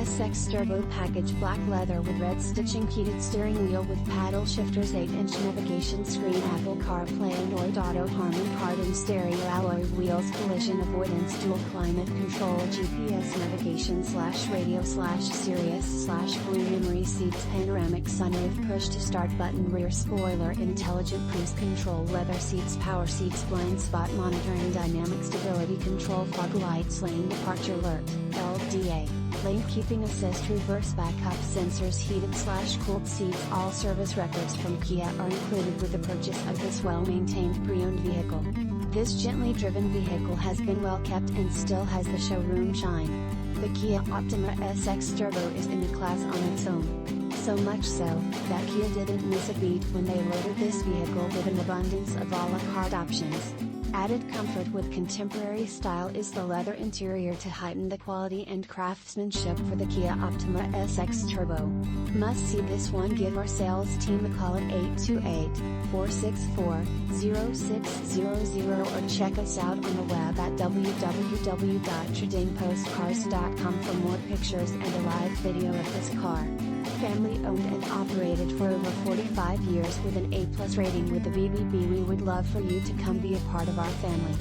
SX Turbo package, black leather with red stitching, heated steering wheel with paddle shifters, 8-inch navigation screen, Apple CarPlay, Android Auto, Harman Kardon stereo, alloy wheels, collision avoidance, dual climate control, GPS navigation / radio / Sirius / blue memory seats, panoramic sunroof, push to start button, rear spoiler, intelligent cruise control, leather seats, power seats, blind spot monitoring, dynamic stability control, fog lights, lane departure alert, LDA, lane keeping assist, reverse backup sensors, heated / cooled seats. All service records from Kia are included with the purchase of this well-maintained pre-owned vehicle. This gently driven vehicle has been well kept and still has the showroom shine. The Kia Optima SX Turbo is in a class on its own. So much so, that Kia didn't miss a beat when they loaded this vehicle with an abundance of a la carte options. Added comfort with contemporary style is the leather interior to heighten the quality and craftsmanship for the Kia Optima SX Turbo. Must see this one. Give our sales team a call at 828-464-0600 or check us out on the web at www.tradingpostcars.com for more pictures and a live video of this car. Family owned and operated for over 45 years with an A+ rating with the BBB. We would love for you to come be a part of our family.